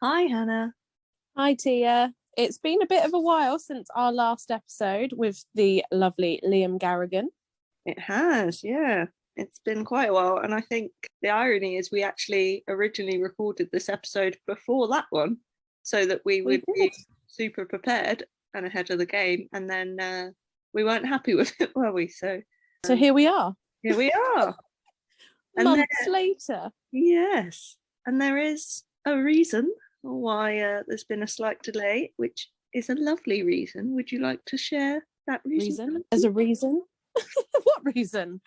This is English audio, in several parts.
Hi, Hannah. Hi, Tia. It's been a bit of a while since our last episode with the lovely Liam Garrigan. It has, yeah. It's been quite a while. And I think the irony is we actually originally recorded this episode before that one so that we would be super prepared and ahead of the game. And then we weren't happy with it, were we? So here we are. Here we are. Months later. Yes. And there is a reason why there's been a slight delay, which is a lovely reason. Would you like to share that reason? As a reason? What reason?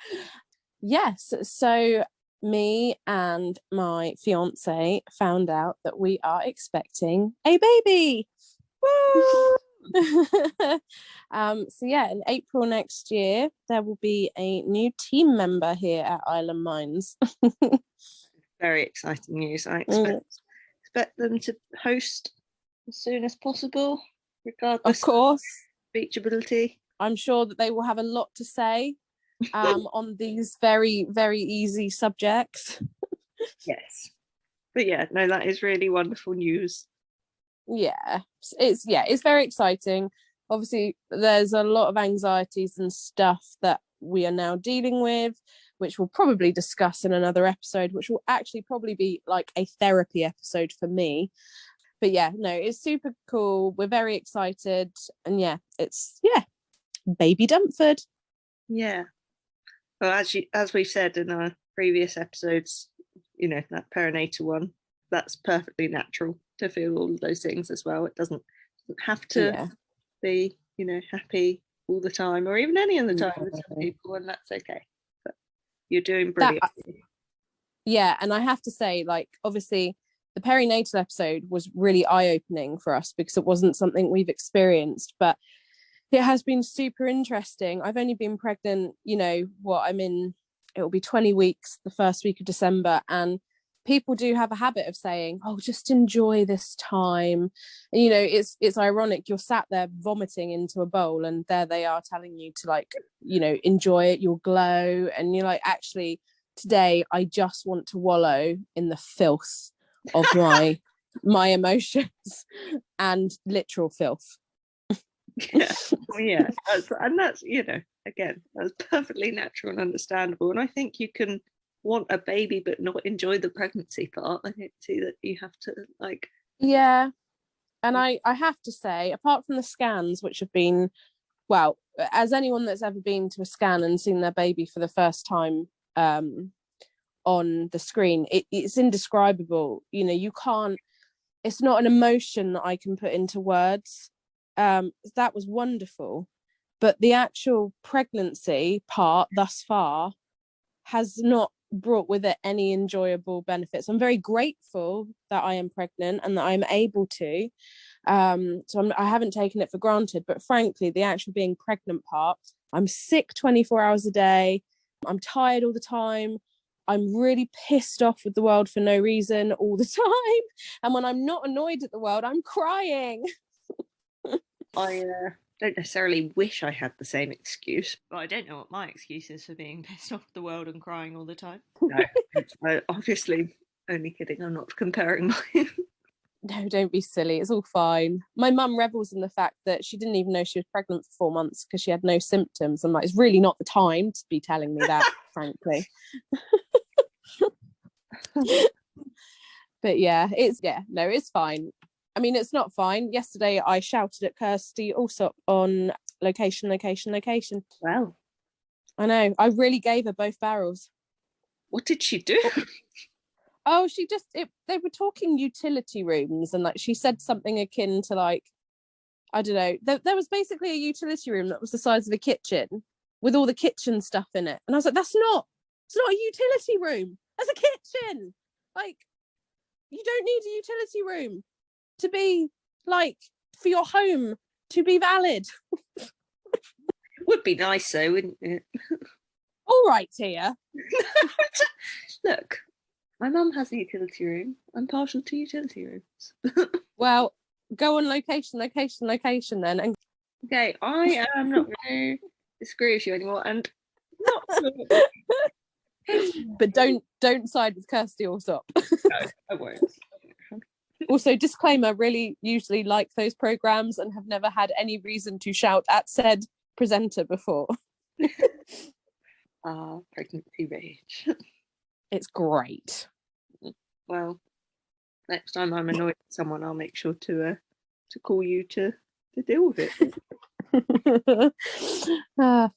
Yes, so me and my fiance found out that we are expecting a baby. Woo! So yeah, in April next year there will be a new team member here at Island Mines. Very exciting news. I expect them to host as soon as possible, regardless of course speech ability. I'm sure that they will have a lot to say on these very, very easy subjects. Yes, but yeah, no, that is really wonderful news. Yeah, it's very exciting. Obviously there's a lot of anxieties and stuff that we are now dealing with, which we'll probably discuss in another episode, which will actually probably be like a therapy episode for me. But yeah, no, it's super cool. We're very excited. And it's baby Dumford. Yeah. Well, as we've said in our previous episodes, you know, that perinatal one, that's perfectly natural to feel all of those things as well. It doesn't have to be, you know, happy all the time or even any other time with some people, and that's okay. But you're doing brilliantly. And I have to say, like, obviously the perinatal episode was really eye-opening for us because it wasn't something we've experienced, but it has been super interesting. I've only been pregnant, it will be 20 weeks the first week of December, and people do have a habit of saying, oh, just enjoy this time. And, it's ironic. You're sat there vomiting into a bowl and there they are telling you to, like, enjoy it, you'll glow. And you're like, actually, today I just want to wallow in the filth of my emotions and literal filth. That's, again, that's perfectly natural and understandable. And I think you can want a baby but not enjoy the pregnancy part. I don't see that you have to, like... Yeah. And I have to say, apart from the scans, which have been, well, as anyone that's ever been to a scan and seen their baby for the first time on the screen, it's indescribable. You can't, it's not an emotion that I can put into words. That was wonderful, but the actual pregnancy part thus far has not brought with it any enjoyable benefits. I'm very grateful that I am pregnant and that I'm able to, so I haven't taken it for granted, but frankly the actual being pregnant part, I'm sick 24 hours a day, I'm tired all the time, I'm really pissed off with the world for no reason all the time, and when I'm not annoyed at the world, I'm crying. I don't necessarily wish I had the same excuse, but I don't know what my excuse is for being pissed off at the world and crying all the time. No, obviously, only kidding. I'm not comparing mine. No, don't be silly. It's all fine. My mum revels in the fact that she didn't even know she was pregnant for 4 months because she had no symptoms. I'm like, it's really not the time to be telling me that, frankly. But it's fine. I mean, it's not fine. Yesterday, I shouted at Kirsty Allsop on location. Well, I know. I really gave her both barrels. What did she do? Oh, they were talking utility rooms, and like she said something akin to, like, I don't know. There was basically a utility room that was the size of a kitchen with all the kitchen stuff in it. And I was like, it's not a utility room. That's a kitchen. Like, you don't need a utility room to be, like, for your home to be valid. It would be nice though, wouldn't it? All right, Tia. Look, my mum has a utility room. I'm partial to utility rooms. Well, go on location then. And okay, I am not going to disagree with you anymore, and not. But don't side with Kirsty Allsop. No, I won't. Also, disclaimer, really usually like those programs and have never had any reason to shout at said presenter before. Pregnancy rage. It's great. Well, next time I'm annoyed at someone, I'll make sure to call you to deal with it.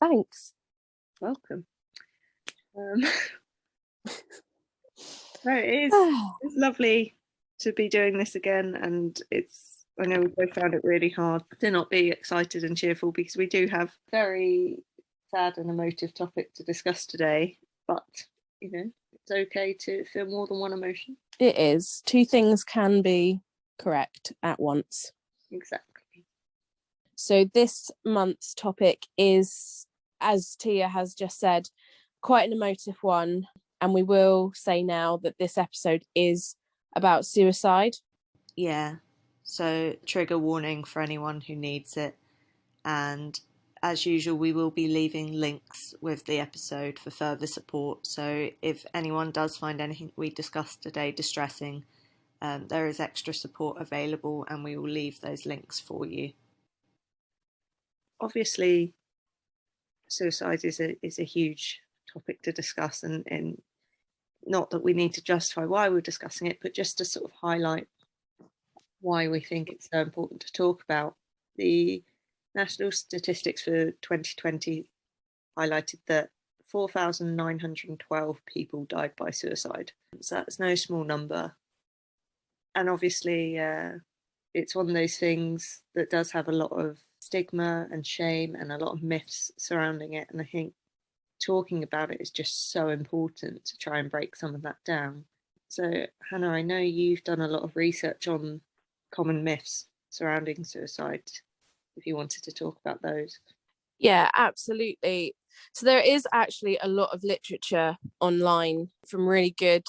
Thanks. Welcome. No, it's lovely to be doing this again, and I know we both found it really hard to not be excited and cheerful, because we do have a very sad and emotive topic to discuss today, but it's okay to feel more than one emotion. It is. Two things can be correct at once. Exactly. So this month's topic is, as Tia has just said, quite an emotive one. And we will say now that this episode is about suicide. Yeah. So trigger warning for anyone who needs it. And as usual, we will be leaving links with the episode for further support. So if anyone does find anything we discussed today distressing, there is extra support available, and we will leave those links for you. Obviously, suicide is a huge topic to discuss, and not that we need to justify why we're discussing it, but just to sort of highlight why we think it's so important to talk about. The national statistics for 2020 highlighted that 4,912 people died by suicide. So that's no small number. And obviously, it's one of those things that does have a lot of stigma and shame and a lot of myths surrounding it. And I think talking about it is just so important to try and break some of that down. So, Hannah, I know you've done a lot of research on common myths surrounding suicide, if you wanted to talk about those. Yeah, absolutely. So there is actually a lot of literature online from really good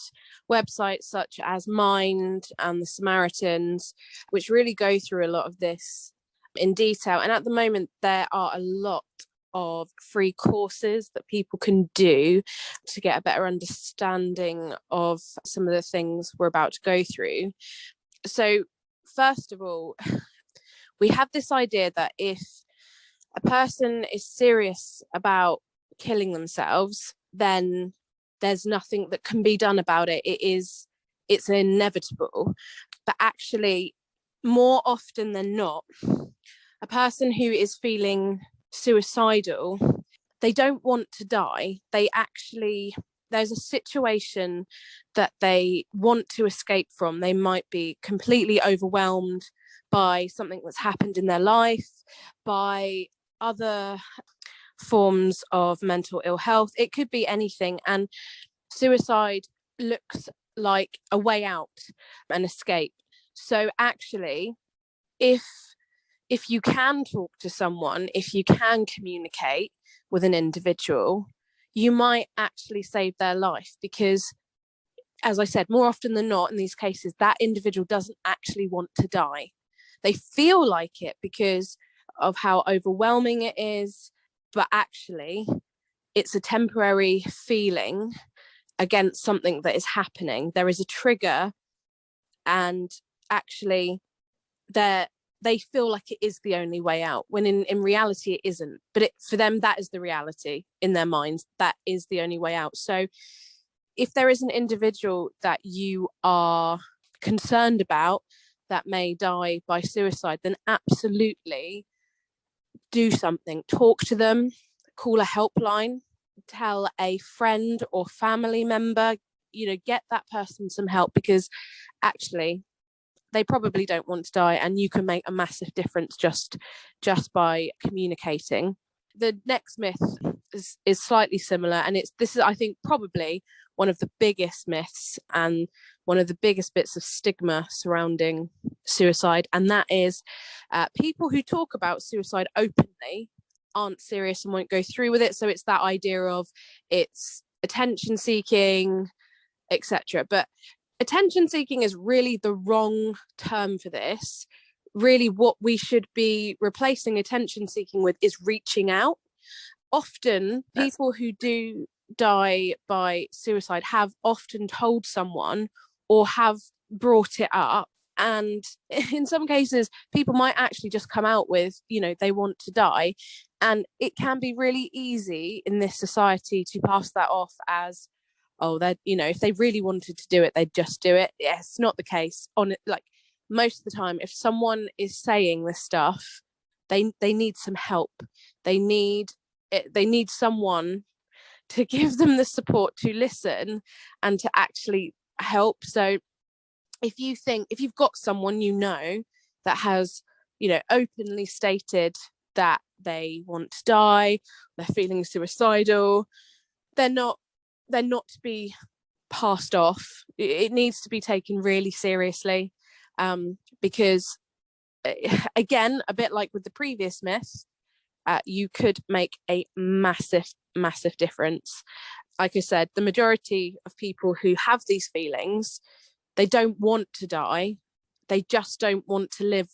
websites such as Mind and the Samaritans, which really go through a lot of this in detail. And at the moment, there are a lot of free courses that people can do to get a better understanding of some of the things we're about to go through. So first of all, we have this idea that if a person is serious about killing themselves, then there's nothing that can be done about it. It's inevitable. But actually, more often than not, a person who is feeling suicidal, they don't want to die. There's a situation that they want to escape from. They might be completely overwhelmed by something that's happened in their life, by other forms of mental ill health. It could be anything. And suicide looks like a way out, an escape. So actually, if you can talk to someone, if you can communicate with an individual, you might actually save their life, because, as I said, more often than not in these cases, that individual doesn't actually want to die. They feel like it because of how overwhelming it is, but actually it's a temporary feeling against something that is happening. There is a trigger, and actually they feel like it is the only way out, when in reality it isn't. But for them, that is the reality in their minds. That is the only way out. So if there is an individual that you are concerned about that may die by suicide, then absolutely do something. Talk to them, call a helpline, tell a friend or family member, get that person some help, because actually they probably don't want to die, and you can make a massive difference just by communicating. The next myth is slightly similar, and this is, I think, probably one of the biggest myths and one of the biggest bits of stigma surrounding suicide, and that is people who talk about suicide openly aren't serious and won't go through with it. So it's that idea of it's attention seeking, etc. But attention seeking is really the wrong term for this. Really, what we should be replacing attention seeking with is reaching out. Often people who do die by suicide have often told someone or have brought it up, And in some cases, people might actually just come out with, they want to die. And it can be really easy in this society to pass that off as, oh, that, if they really wanted to do it, they'd just do it. Yeah, it's not the case. Most of the time, if someone is saying this stuff, they need some help. They need someone to give them the support to listen and to actually help. So if you've got someone that has, openly stated that they want to die, they're feeling suicidal, they're not to be passed off. It needs to be taken really seriously, because again, a bit like with the previous myth, you could make a massive difference. Like I said, the majority of people who have these feelings, they don't want to die. They just don't want to live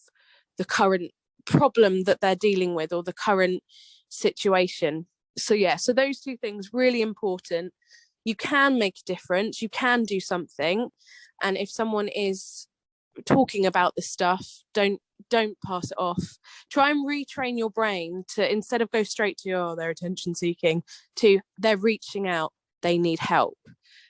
the current problem that they're dealing with or the current situation. So those two things really important. You can make a difference. You can do something. And if someone is talking about this stuff, don't pass it off. Try and retrain your brain to, instead of go straight to, oh, they're attention seeking, to they're reaching out, they need help.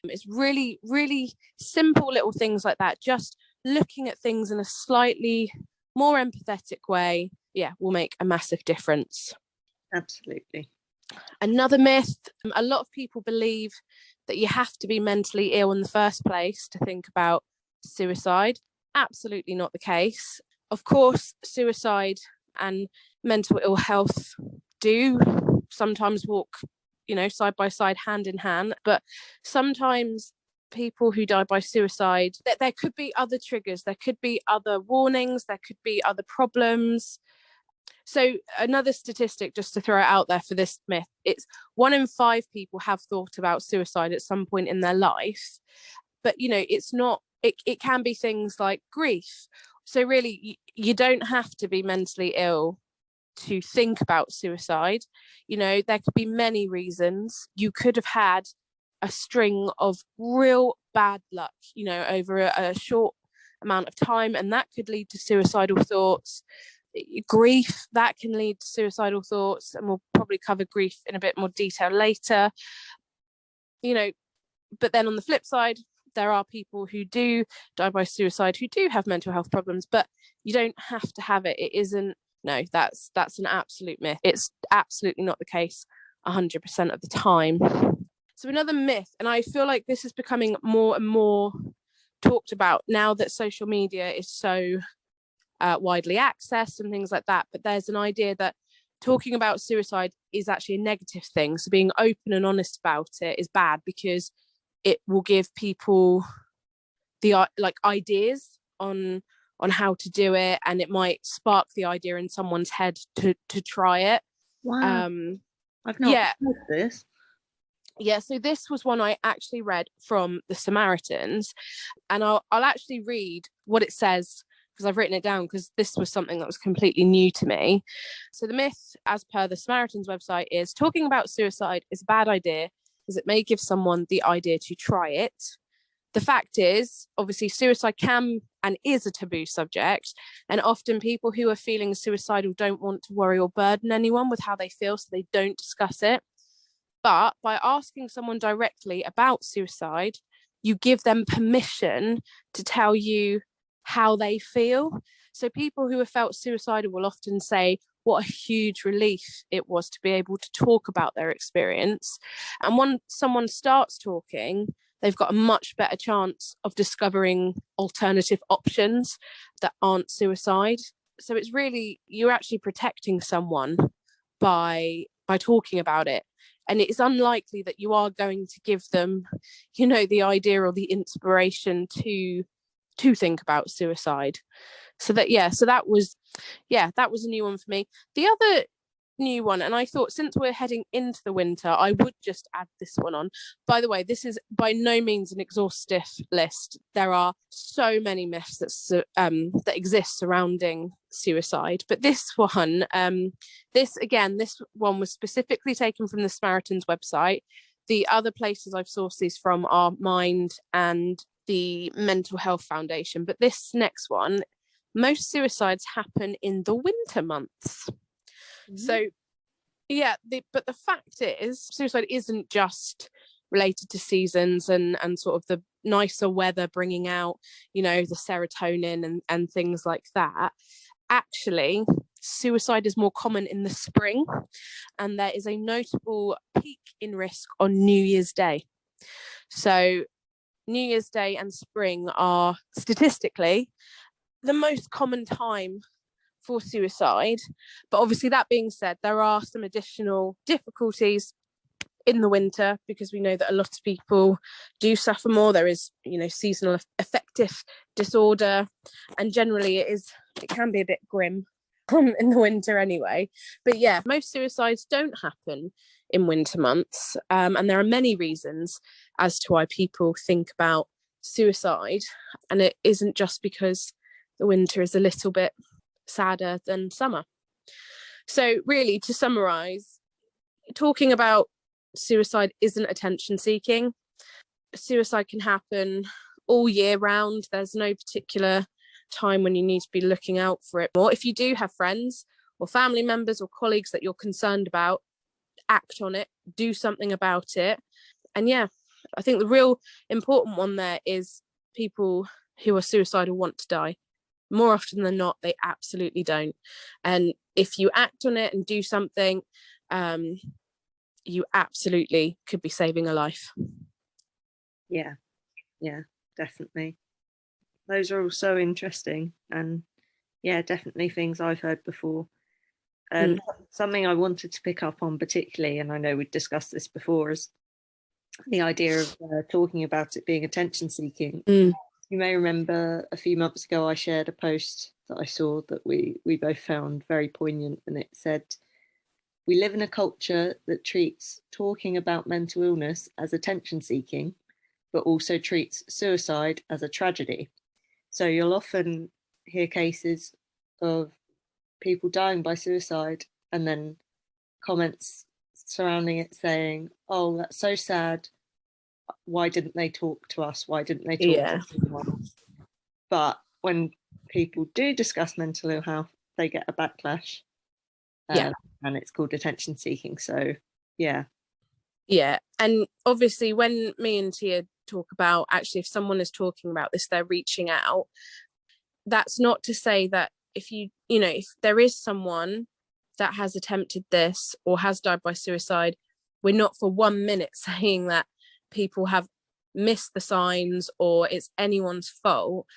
It's really, really simple little things like that. Just looking at things in a slightly more empathetic way, will make a massive difference. Absolutely. Another myth, a lot of people believe that you have to be mentally ill in the first place to think about suicide. Absolutely not the case. Of course, suicide and mental ill health do sometimes walk, side by side, hand in hand. But sometimes people who die by suicide, there could be other triggers, there could be other warnings, there could be other problems. So another statistic, just to throw it out there for this myth, it's 1 in 5 people have thought about suicide at some point in their life. But, it's not, it can be things like grief. So really, you don't have to be mentally ill to think about suicide. There could be many reasons. You could have had a string of real bad luck, over a short amount of time, and that could lead to suicidal thoughts. Grief, that can lead to suicidal thoughts, and we'll probably cover grief in a bit more detail later. But then on the flip side, there are people who do die by suicide who do have mental health problems, but you don't have to have it. It isn't, no, that's an absolute myth. It's absolutely not the case 100% of the time. So another myth, and I feel like this is becoming more and more talked about now that social media is so widely accessed and things like that, but there's an idea that talking about suicide is actually a negative thing. So being open and honest about it is bad because it will give people the ideas on how to do it, and it might spark the idea in someone's head to try it. Wow. I've not heard this. Yeah, so this was one I actually read from the Samaritans, and I'll actually read what it says because I've written it down because this was something that was completely new to me. So the myth, as per the Samaritans website, is talking about suicide is a bad idea because it may give someone the idea to try it. The fact is, obviously, suicide can and is a taboo subject, and often people who are feeling suicidal don't want to worry or burden anyone with how they feel, so they don't discuss it. But by asking someone directly about suicide, you give them permission to tell you how they feel. So people who have felt suicidal will often say what a huge relief it was to be able to talk about their experience. And once someone starts talking, they've got a much better chance of discovering alternative options that aren't suicide. So it's really, you're actually protecting someone by talking about it. And it's unlikely that you are going to give them, the idea or the inspiration to think about suicide. So that was a new one for me. The other new one, and I thought since we're heading into the winter, I would just add this one on. By the way, this is by no means an exhaustive list. There are so many myths that exist surrounding suicide, but this one was specifically taken from the Samaritans website. The other places I've sourced these from are Mind and the Mental Health Foundation. But this next one, most suicides happen in the winter months. Mm-hmm. So yeah, but the fact is, suicide isn't just related to seasons and sort of the nicer weather bringing out, you know, the serotonin and things like that. Actually, suicide is more common in the spring, and there is a notable peak in risk on New Year's Day. So New Year's Day and spring are statistically the most common time for suicide. But obviously, that being said, there are some additional difficulties in the winter, because we know that a lot of people do suffer more. There is, you know, seasonal affective disorder, and generally it can be a bit grim in the winter anyway. But yeah, most suicides don't happen in winter months, and there are many reasons as to why people think about suicide, and it isn't just because the winter is a little bit sadder than summer. So really, to summarize, talking about suicide isn't attention seeking. Suicide can happen all year round. There's no particular time when you need to be looking out for it. Or if you do have friends or family members or colleagues that you're concerned about, act on it, do something about it. And yeah, I think the real important one there is people who are suicidal want to die. More often than not, they absolutely don't. And if you act on it and do something, you absolutely could be saving a life. Yeah, definitely. Those are all so interesting, and yeah, definitely things I've heard before. Something I wanted to pick up on particularly, and I know we've discussed this before, is the idea of talking about it being attention seeking. You may remember a few months ago I shared a post that I saw that we both found very poignant, and it said, "We live in a culture that treats talking about mental illness as attention seeking, but also treats suicide as a tragedy." So you'll often hear cases of people dying by suicide and then comments surrounding it saying, "Oh, that's so sad. Why didn't they talk to us? Why didn't they talk to anyone?" But when people do discuss mental ill health, they get a backlash. And it's called attention seeking. So yeah, and obviously when me and Tia talk about, actually, if someone is talking about this, they're reaching out, that's not to say that if if there is someone that has attempted this or has died by suicide, we're not for 1 minute saying that people have missed the signs or it's anyone's fault.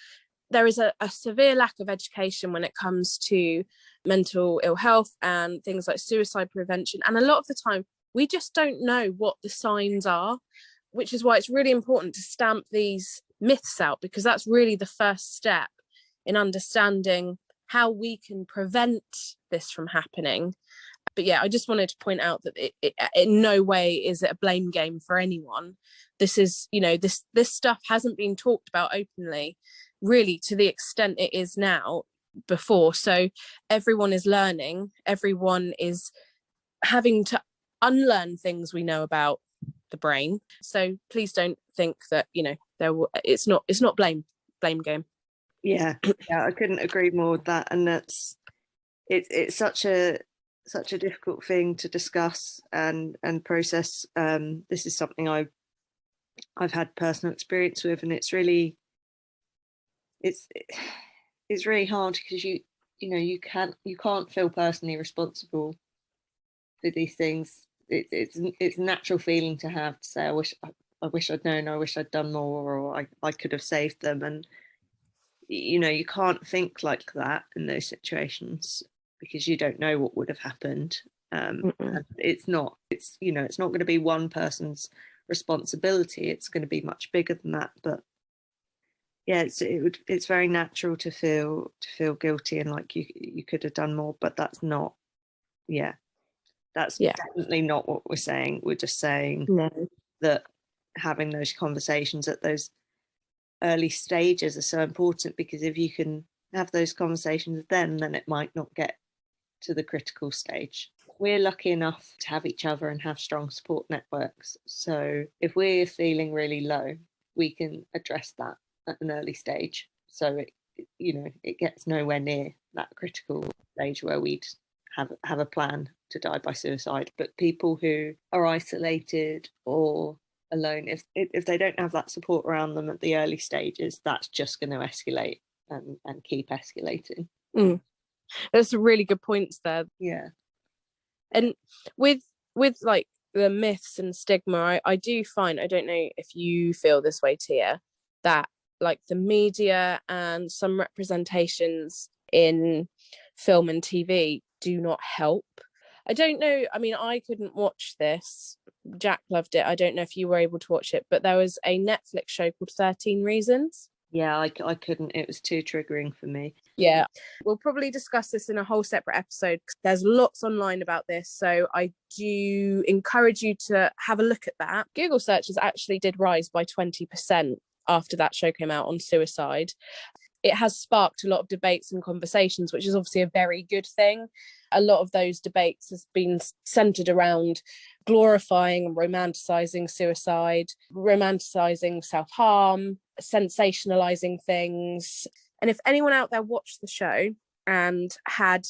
There is a severe lack of education when it comes to mental ill health and things like suicide prevention. And a lot of the time, we just don't know what the signs are, which is why it's really important to stamp these myths out, because that's really the first step in understanding how we can prevent this from happening. But yeah, I just wanted to point out that it in no way is it a blame game for anyone. This is, this stuff hasn't been talked about openly, really, to the extent it is now before. So everyone is learning, everyone is having to unlearn things we know about the brain. So please don't think that, it's not blame game. Yeah, I couldn't agree more with that. And it's such a difficult thing to discuss and process. This is something I've had personal experience with, and it's really hard because you can't feel personally responsible for these things. It's a natural feeling to have, to say, I wish I'd known, I wish I'd done more, or I could have saved them. And you can't think like that in those situations because you don't know what would have happened. And it's not going to be one person's responsibility. It's going to be much bigger than that. But yeah, it's very natural to feel guilty and like you could have done more, but that's not. Yeah, that's definitely not what we're saying. We're just saying that having those conversations at those early stages are so important, because if you can have those conversations then it might not get to the critical stage. We're lucky enough to have each other and have strong support networks. So if we're feeling really low, we can address that at an early stage, so it gets nowhere near that critical stage where we'd have a plan to die by suicide. But people who are isolated or alone, if they don't have that support around them at the early stages, that's just going to escalate and keep escalating. There's some really good points there. Yeah. And with like the myths and stigma, I do find, I don't know if you feel this way, Tia, that like the media and some representations in film and TV do not help. I don't know, I mean, I couldn't watch this. Jack loved it. I don't know if you were able to watch it, but there was a Netflix show called 13 Reasons. Yeah, I couldn't. It was too triggering for me. Yeah, we'll probably discuss this in a whole separate episode. There's lots online about this, so I do encourage you to have a look at that. Google searches actually did rise by 20% after that show came out on suicide. It has sparked a lot of debates and conversations, which is obviously a very good thing. A lot of those debates has been centered around glorifying and romanticizing suicide, romanticizing self-harm, sensationalizing things. And if anyone out there watched the show and had,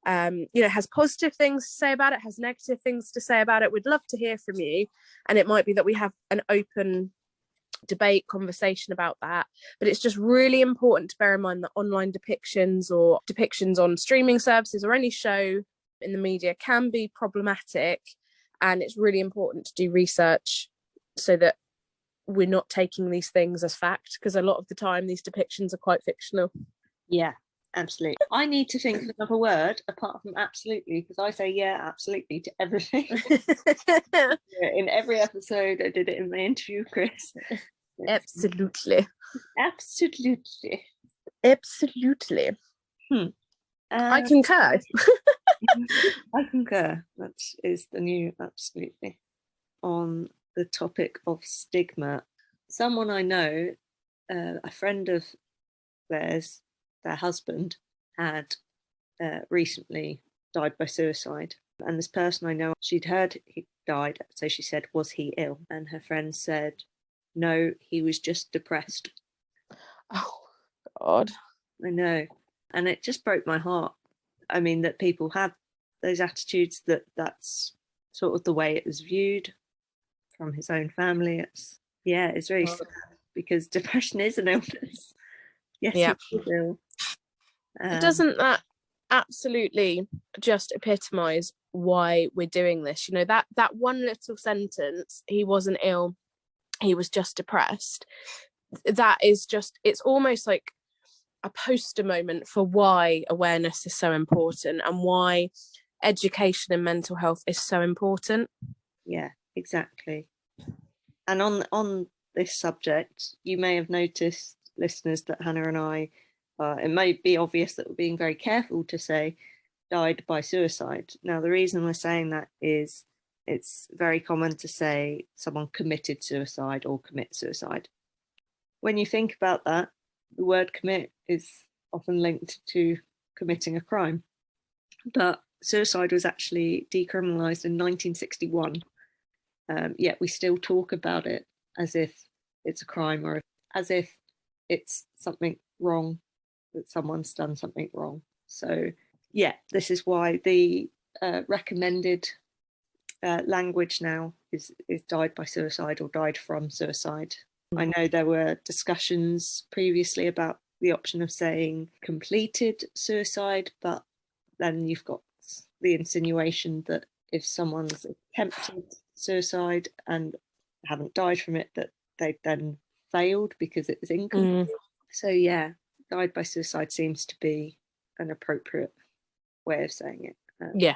has positive things to say about it, has negative things to say about it, we'd love to hear from you. And it might be that we have an open debate conversation about that, but it's just really important to bear in mind that online depictions or depictions on streaming services or any show in the media can be problematic, and it's really important to do research so that we're not taking these things as fact, because a lot of the time these depictions are quite fictional. Yeah, absolutely. I need to think of another word apart from absolutely, because I say yeah, absolutely to everything. In every episode, I did it in my interview, Chris. Absolutely. Absolutely. Absolutely. I concur. I concur. That is the new absolutely. On the topic of stigma, someone I know, a friend of theirs, their husband, had recently died by suicide. And this person I know, she'd heard he died, so she said, was he ill? And her friend said, no, he was just depressed. Oh, God. I know. And it just broke my heart. I mean, that people had those attitudes, that's sort of the way it was viewed from his own family. It's really sad, because depression is an illness. Yes, yeah. He is ill. Doesn't that absolutely just epitomise why we're doing this? That one little sentence, he wasn't ill, he was just depressed, that is just, it's almost like a poster moment for why awareness is so important and why education in mental health is so important. Yeah, exactly. And on this subject, you may have noticed, listeners, that Hannah and I, it may be obvious that we're being very careful to say died by suicide. Now, the reason we're saying that is it's very common to say someone committed suicide or commit suicide. When you think about that, the word commit is often linked to committing a crime. But suicide was actually decriminalised in 1961. Yet we still talk about it as if it's a crime, or as if it's something wrong, that someone's done something wrong. So yeah, this is why the recommended language now is died by suicide or died from suicide. I know there were discussions previously about the option of saying completed suicide, but then you've got the insinuation that if someone's attempted suicide and haven't died from it, that they've then failed because it was incomplete. So yeah, died by suicide seems to be an appropriate way of saying it. Yeah.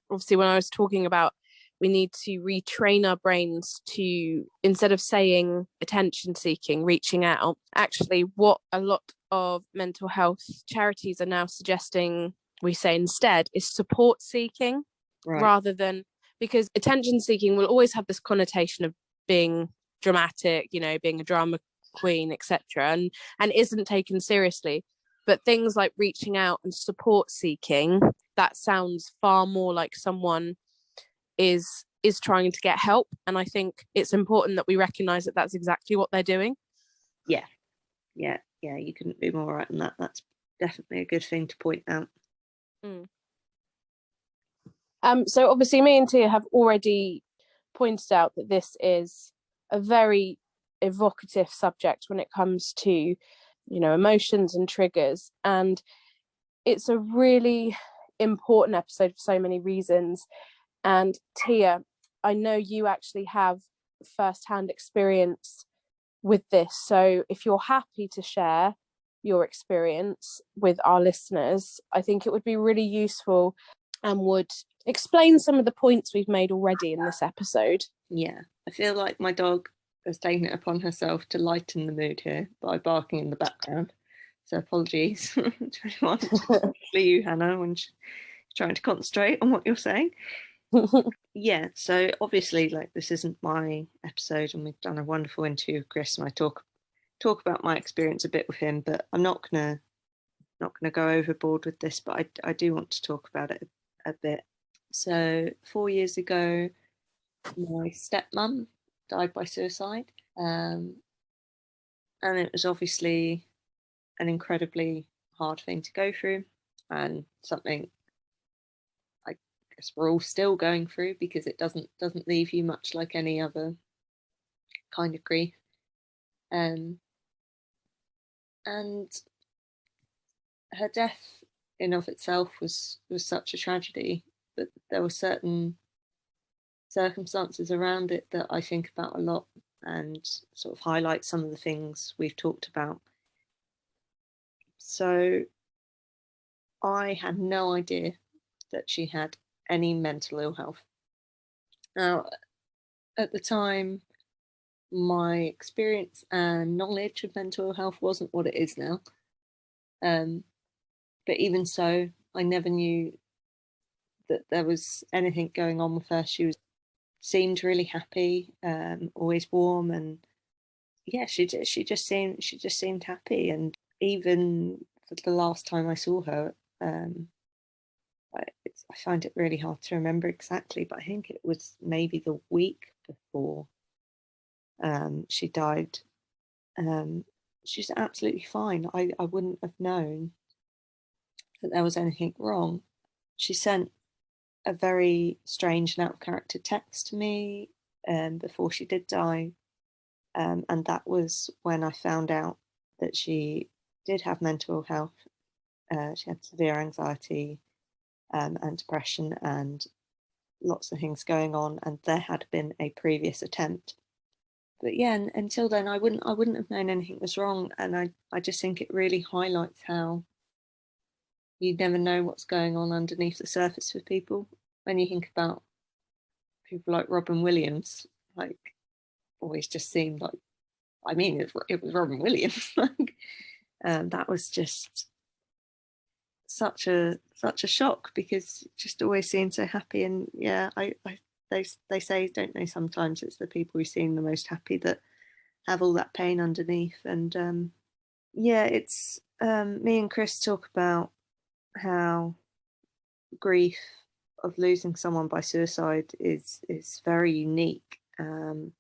Obviously, when I was talking about we need to retrain our brains to, instead of saying attention seeking, reaching out, actually what a lot of mental health charities are now suggesting we say instead is support seeking, right, rather than, because attention seeking will always have this connotation of being dramatic, being a drama queen, etc., and isn't taken seriously. But things like reaching out and support seeking, that sounds far more like someone is is trying to get help. And I think it's important that we recognise that that's exactly what they're doing. Yeah, you couldn't be more right than that. That's definitely a good thing to point out. So obviously me and Tia have already pointed out that this is a very evocative subject when it comes to, you know, emotions and triggers, and it's a really important episode for so many reasons. And Tia, I know you actually have first-hand experience with this, so if you're happy to share your experience with our listeners, I think it would be really useful and would explain some of the points we've made already in this episode. Yeah, I feel like my dog has taken it upon herself to lighten the mood here by barking in the background. So apologies to anyone, especially you, Hannah, when she's trying to concentrate on what you're saying. Yeah, so obviously, like, this isn't my episode, and we've done a wonderful interview with Chris, and I talk about my experience a bit with him, but I'm not gonna go overboard with this, but I do want to talk about it a bit. So 4 years ago, my stepmom died by suicide, and it was obviously an incredibly hard thing to go through, and something I guess we're all still going through, because it doesn't leave you much like any other kind of grief. And her death in of itself was such a tragedy, but there were certain circumstances around it that I think about a lot and sort of highlight some of the things we've talked about. So I had no idea that she had any mental ill health. Now, at the time, my experience and knowledge of mental ill health wasn't what it is now. But even so, I never knew that there was anything going on with her. She seemed really happy, always warm, and yeah, she just seemed happy. And even for the last time I saw her, I find it really hard to remember exactly, but I think it was maybe the week before she died. She's absolutely fine. I wouldn't have known that there was anything wrong. She sent a very strange and out of character text to me before she did die, and that was when I found out that she did have mental health. She had severe anxiety and depression and lots of things going on, and there had been a previous attempt. But yeah, until then, I wouldn't have known anything was wrong, and I just think it really highlights how you never know what's going on underneath the surface with people. When you think about people like Robin Williams, like, always just seemed like, I mean, it was Robin Williams. Like, that was just such a shock, because it just always seemed so happy. And yeah, they say, don't they, sometimes it's the people who seem the most happy that have all that pain underneath. And yeah, it's me and Chris talk about how grief of losing someone by suicide is very unique, and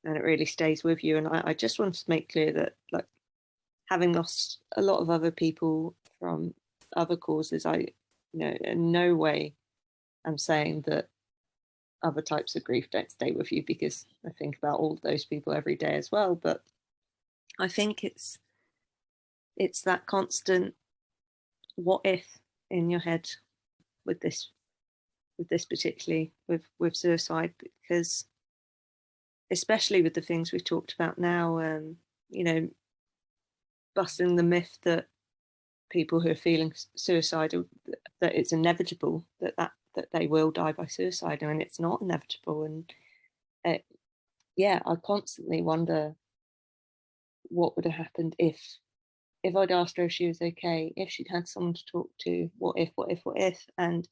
it really stays with you. And I just wanted to make clear that, like, having lost a lot of other people from other causes, I, you know, in no way I'm saying that other types of grief don't stay with you, because I think about all those people every day as well. But I think it's that constant what if in your head with this particularly with suicide, because especially with the things we've talked about now, you know, busting the myth that people who are feeling suicidal, that it's inevitable that they will die by suicide, and it's not inevitable. And yeah, I constantly wonder what would have happened if I'd asked her if she was okay, if she'd had someone to talk to. What if? And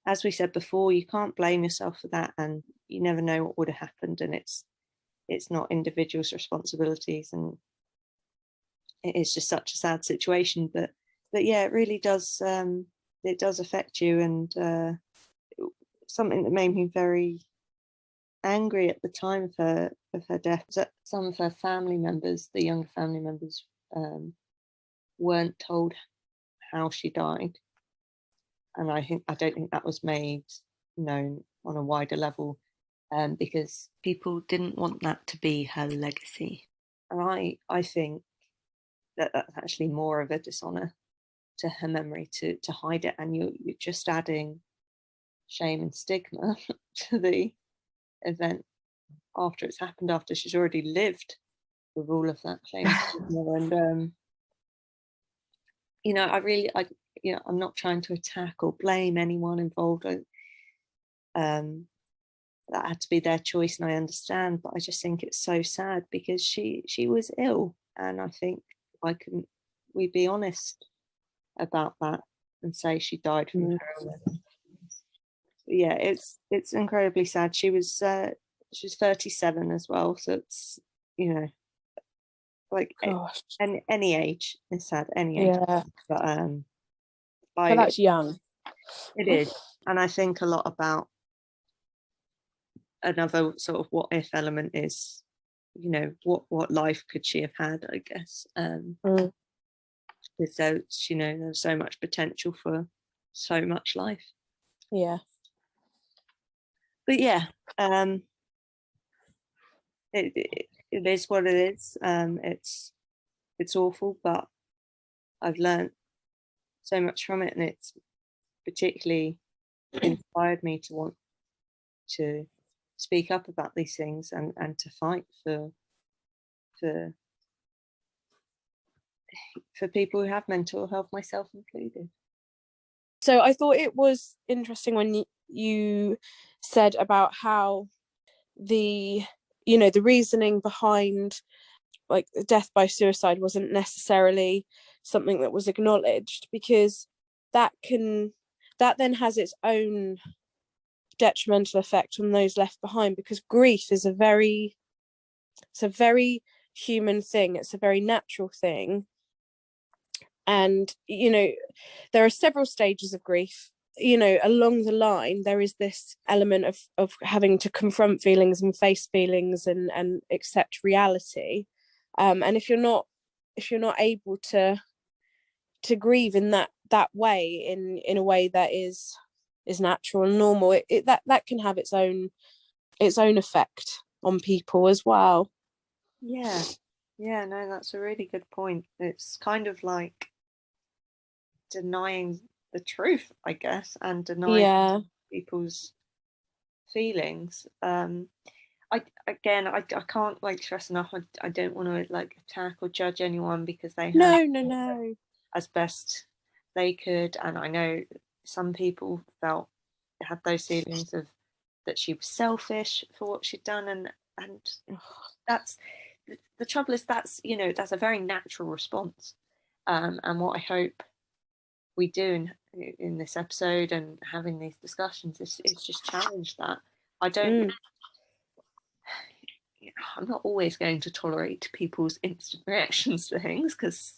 as we said before, you can't blame yourself for that, and you never know what would have happened, and it's not individuals' responsibilities, and it is just such a sad situation. But yeah, it really does, it does affect you. And something that made me very angry at the time of her death that some of her family members, the younger family members, weren't told how she died, and I don't think that was made known on a wider level, because people didn't want that to be her legacy, and I think that that's actually more of a dishonor to her memory to hide it, and you're just adding shame and stigma to the event after it's happened, after she's already lived with all of that shame and I'm not trying to attack or blame anyone involved. That had to be their choice, and I understand, but I just think it's so sad because she was ill, and I think we be honest about that and say she died from heroin. Yeah, it's incredibly sad. She's 37 as well, so it's, like any age is sad, any age. Yeah, but that's young. It is, and I think a lot about another sort of what if element is, what life could she have had, I guess. Without, there's so much potential for so much life. Yeah. But yeah, it is what it is. It's awful, but I've learned so much from it, and it's particularly inspired me to want to speak up about these things and to fight for people who have mental health, myself included. So I thought it was interesting when you said about how the reasoning behind like death by suicide wasn't necessarily something that was acknowledged, because that then has its own detrimental effect on those left behind, because grief is a very human thing. It's a very natural thing, and there are several stages of grief. Along the line there is this element of having to confront feelings and face feelings and accept reality, and if you're not able to grieve in that way, in a way that is natural and normal, that can have its own effect on people as well. Yeah, no, that's a really good point. It's kind of like denying the truth, I guess, and denying people's feelings. I can't like stress enough. I don't want to like attack or judge anyone because they have no as best they could, and I know some people had those feelings of that she was selfish for what she'd done, and that's the trouble is that's a very natural response, and what I hope we do in this episode and having these discussions is just challenge that. I'm not always going to tolerate people's instant reactions to things because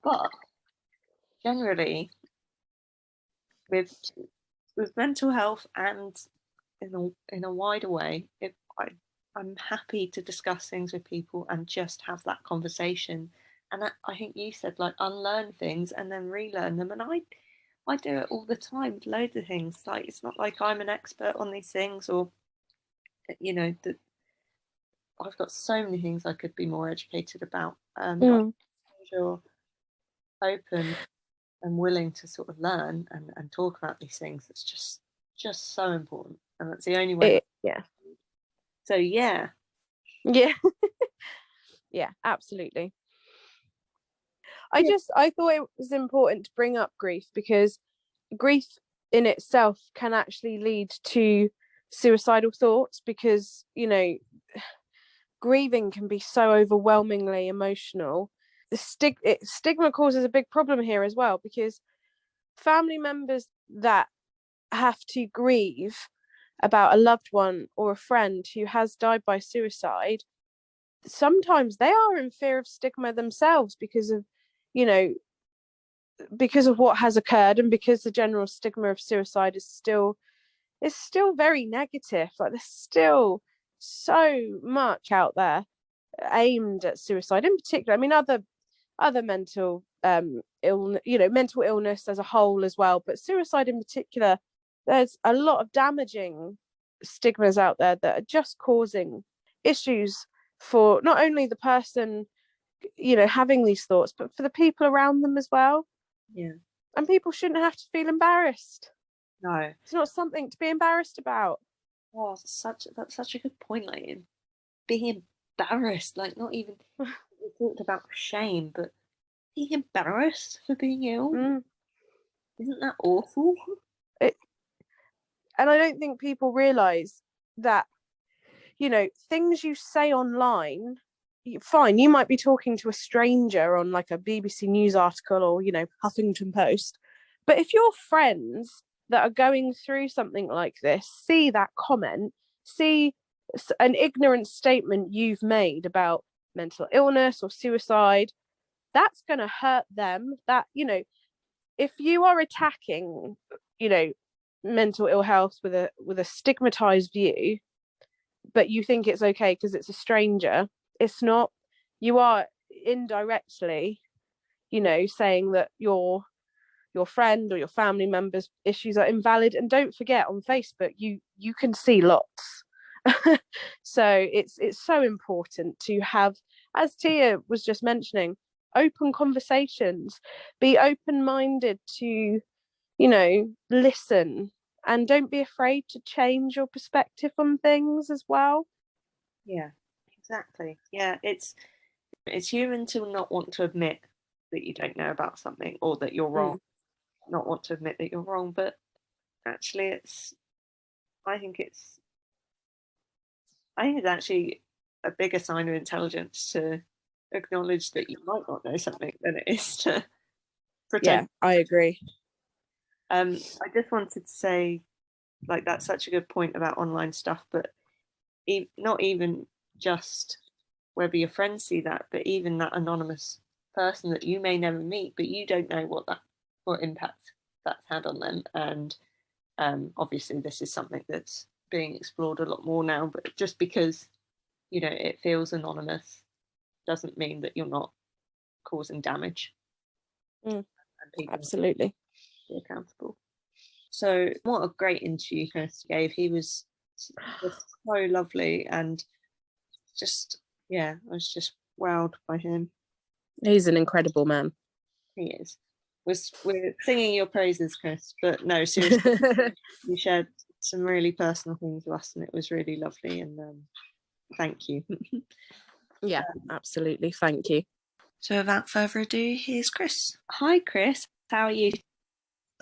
but generally with mental health and in a wider way, I'm happy to discuss things with people and just have that conversation. And I think you said like unlearn things and then relearn them, and I do it all the time with loads of things. Like it's not like I'm an expert on these things, or that I've got so many things I could be more educated about. But you're open and willing to sort of learn and talk about these things, it's just so important, and that's the only way. So yeah absolutely. I thought it was important to bring up grief, because grief in itself can actually lead to suicidal thoughts, because grieving can be so overwhelmingly emotional. The stigma causes a big problem here as well, because family members that have to grieve about a loved one or a friend who has died by suicide, sometimes they are in fear of stigma themselves because of what has occurred, and because the general stigma of suicide is still it's still very negative. Like, there's still so much out there aimed at suicide in particular. I mean, other mental mental illness as a whole as well, but suicide in particular, there's a lot of damaging stigmas out there that are just causing issues for not only the person, having these thoughts, but for the people around them as well. Yeah. And people shouldn't have to feel embarrassed. No. It's not something to be embarrassed about. Oh, that's such a good point. Like, being embarrassed, like, not even we talked about shame, but being embarrassed for being ill. Isn't that awful? And I don't think people realise that, things you say online, fine, you might be talking to a stranger on like a BBC News article or, Huffington Post. But if your friends that are going through something like this see that comment, see an ignorant statement you've made about mental illness or suicide, that's going to hurt them. That, if you are attacking, mental ill health with a stigmatized view, but you think it's okay because it's a stranger, it's not. You are indirectly, saying that your friend or your family member's issues are invalid. And don't forget, on Facebook you can see lots. So it's so important to have, as Tia was just mentioning, open conversations, be open-minded to, listen, and don't be afraid to change your perspective on things as well. Yeah, exactly. Yeah, it's human to not want to admit that you don't know about something or that you're wrong. Not want to admit that you're wrong, but actually I think it's actually a bigger sign of intelligence to acknowledge that you might not know something than it is to pretend. Yeah, I agree. I just wanted to say, like, that's such a good point about online stuff, but not even just whether your friends see that, but even that anonymous person that you may never meet, but you don't know what impact that's had on them. And obviously this is something that's being explored a lot more now, but just because it feels anonymous doesn't mean that you're not causing damage. And people absolutely be accountable. So what a great interview Chris gave. He was just so lovely, and just, I was just wowed by him. He's an incredible man. He is. We're singing your praises, Chris, but no, seriously, you shared some really personal things with us, and it was really lovely, and thank you. Yeah, absolutely. Thank you. So without further ado, here's Chris. Hi, Chris. How are you?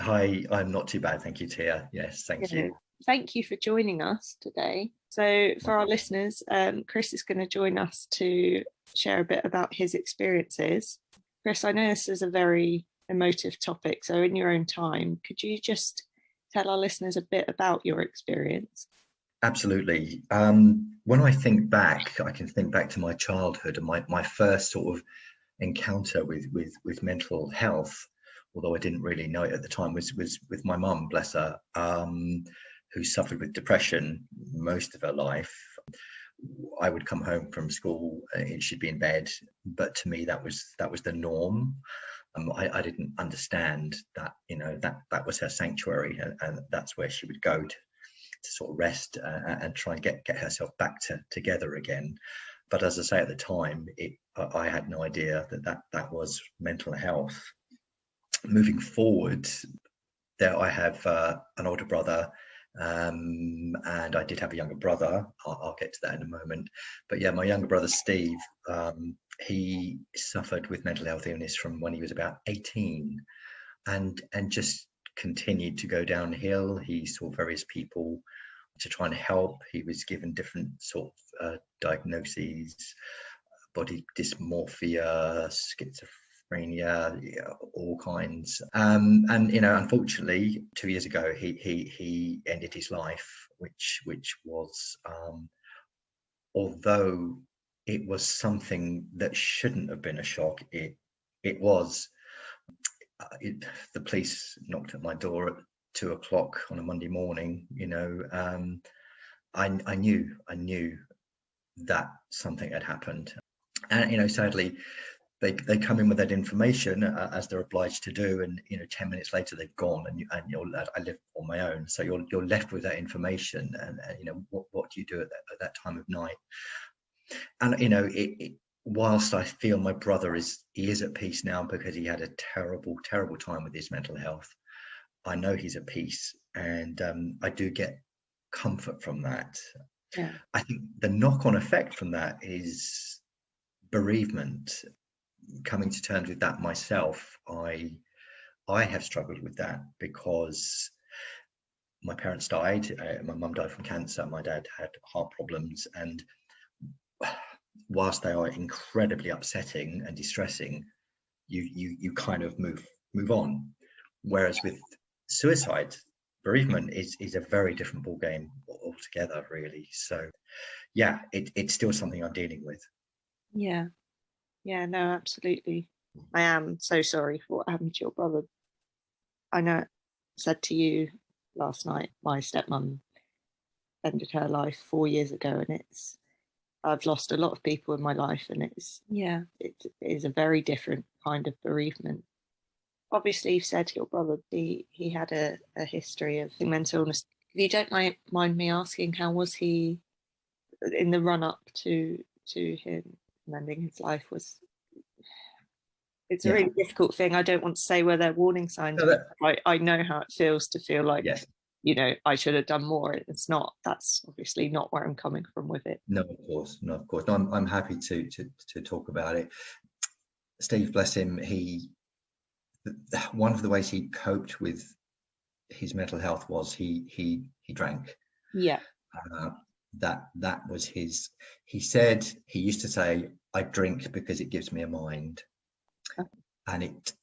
Hi, I'm not too bad, thank you, Tia. Yes, thank you. Thank you for joining us today. So for our listeners, Chris is going to join us to share a bit about his experiences. Chris, I know this is a very emotive topic, so in your own time, could you just tell our listeners a bit about your experience? Absolutely. When I think back, I can think back to my childhood and my first sort of encounter with mental health, although I didn't really know it at the time, was with my mum, bless her, who suffered with depression most of her life. I would come home from school and she'd be in bed, but to me that was the norm. I didn't understand that, that was her sanctuary, and that's where she would go to sort of rest and try and get herself back together again. But as I say, at the time, I had no idea that was mental health. Moving forward, there I have an older brother, and I did have a younger brother. I'll get to that in a moment. But yeah, my younger brother Steve, he suffered with mental health illness from when he was about 18, and just continued to go downhill. He saw various people to try and help. He was given different sort of diagnoses, body dysmorphia, schizophrenia, all kinds. And unfortunately, 2 years ago, he ended his life, which was, although it was something that shouldn't have been a shock, it was. The police knocked at my door at 2 o'clock on a Monday morning, you know, I knew that something had happened. And, you know, sadly, they come in with that information as they're obliged to do, and, you know, 10 minutes later they've gone, and I live on my own, so you're left with that information, and you know, what do you do at that time of night? And, you know, whilst I feel my brother is at peace now because he had a terrible time with his mental health, I know he's at peace, and I do get comfort from that. Yeah. I think the knock-on effect from that is bereavement. Coming to terms with that myself, I have struggled with that because my parents died. My mum died from cancer. My dad had heart problems, and whilst they are incredibly upsetting and distressing, you kind of move on. Whereas with suicide, bereavement is a very different ball game altogether, really. So yeah, it's still something I'm dealing with. Yeah, no, absolutely. I am so sorry for what happened to your brother. I know I said to you last night, my stepmom ended her life 4 years ago, and I've lost a lot of people in my life, and it is a very different kind of bereavement. Obviously, you've said to your brother he had a history of mental illness. If you don't mind me asking, how was he in the run up to him ending his life? It's a really difficult thing. I don't want to say where there are warning signs, but I know how it feels to feel like, yes, you know, I should have done more. It's not. That's obviously not where I'm coming from with it. No, of course. No, I'm happy to talk about it. Steve, bless him, one of the ways he coped with his mental health was he drank. Yeah. That was his. He said, he used to say, I drink because it gives me a mind. Okay. And it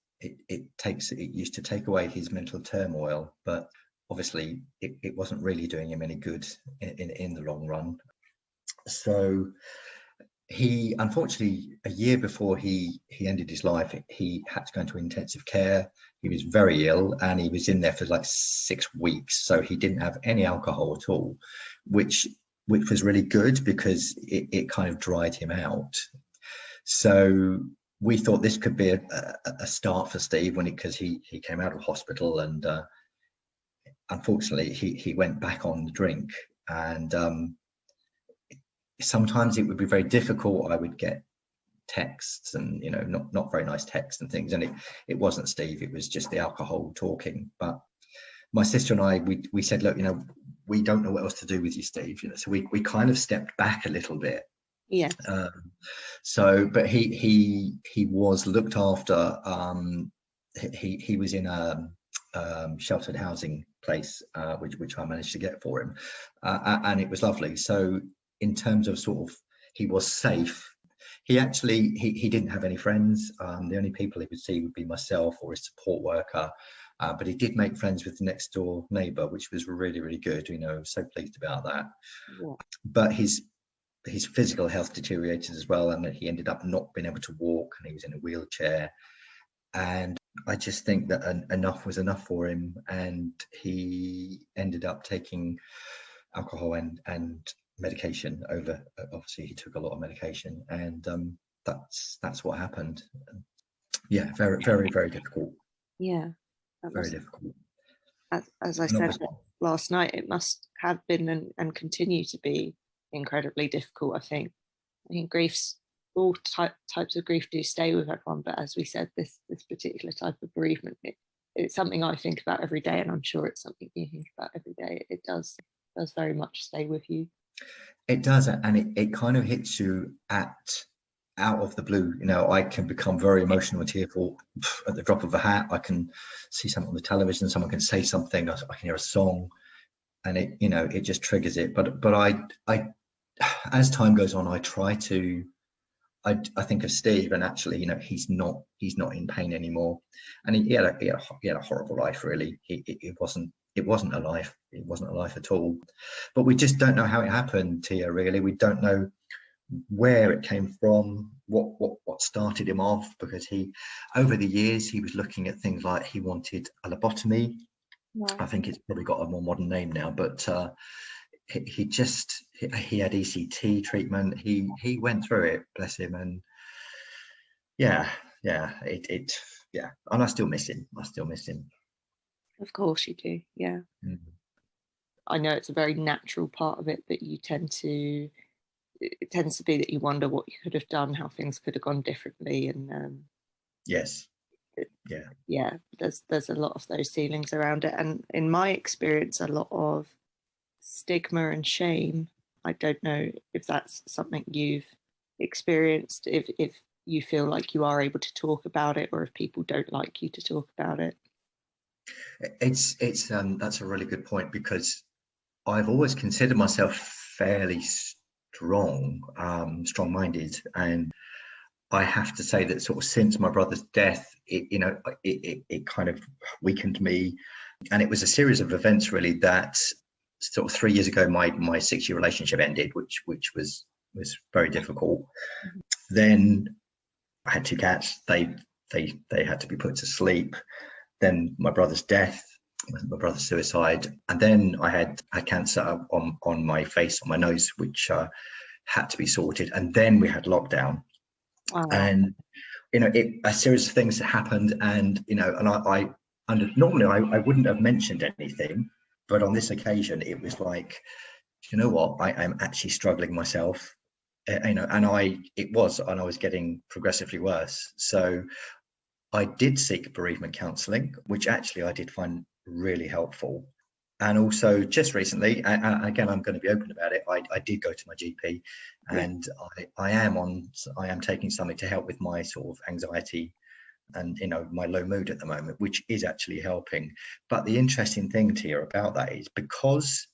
used to take away his mental turmoil, but obviously it wasn't really doing him any good in the long run. So he, unfortunately, a year before he ended his life, he had to go into intensive care. He was very ill, and he was in there for like 6 weeks. So he didn't have any alcohol at all, which was really good because it kind of dried him out. So we thought this could be a start for Steve because he came out of hospital, and unfortunately he went back on the drink, and sometimes it would be very difficult. I would get texts, and, you know, not very nice texts and things, and it wasn't Steve, it was just the alcohol talking. But my sister and I, we said, look, you know, we don't know what else to do with you, Steve, you know, so we kind of stepped back a little bit. Yeah. So, but he was looked after. He was in a sheltered housing place, which I managed to get for him, and it was lovely. So in terms of sort of, he was safe. He actually he didn't have any friends. The only people he would see would be myself or his support worker. But he did make friends with the next door neighbour, which was really, really good. You know, so pleased about that. Yeah. But his physical health deteriorated as well, and he ended up not being able to walk, and he was in a wheelchair. And I just think that enough was enough for him, and he ended up taking alcohol and medication over. Obviously, he took a lot of medication, and that's what happened. Yeah, very, very, very difficult. Yeah. Very difficult. As I said last night, it must have been and continue to be incredibly difficult. I think all types of grief do stay with everyone, but as we said, this particular type of bereavement, it's something I think about every day, and I'm sure it's something you think about every day. It does very much stay with you. It does, and it kind of hits you out of the blue. You know, I can become very emotional and tearful at the drop of a hat. I can see something on the television, someone can say something, I can hear a song, and it just triggers it. But I as time goes on, I try to, I think of Steve, and actually, you know, he's not in pain anymore, and he had a horrible life, really. It wasn't a life. It wasn't a life at all. But we just don't know how it happened, Tia. Really, we don't know where it came from, what started him off, because over the years he was looking at things like he wanted a lobotomy, Right. I think it's probably got a more modern name now, but he had ECT treatment. He went through it, bless him, and yeah, and I still miss him. Of course you do. Yeah. Mm. I know it's a very natural part of it that it tends to be that you wonder what you could have done, how things could have gone differently. And Yes. Yeah, there's a lot of those feelings around it. And in my experience, a lot of stigma and shame. I don't know if that's something you've experienced, if you feel like you are able to talk about it, or if people don't like you to talk about it. It's that's a really good point, because I've always considered myself fairly strong-minded, and I have to say that sort of since my brother's death, it kind of weakened me, and it was a series of events really that sort of 3 years ago my 6-year relationship ended, which was very difficult. Mm-hmm. Then I had 2 cats. They had to be put to sleep. Then my brother's death, my brother's suicide, and then I had cancer on my face, on my nose, which had to be sorted. And then we had lockdown. Wow. And a series of things that happened, and normally I wouldn't have mentioned anything, but on this occasion it was like, you know what, I'm actually struggling myself, and I was getting progressively worse. So I did seek bereavement counselling, which actually I did find really helpful. And also just recently, and again, I'm going to be open about it, I did go to my GP, and I am taking something to help with my sort of anxiety and my low mood at the moment, which is actually helping. But the interesting thing, Tia, about that is because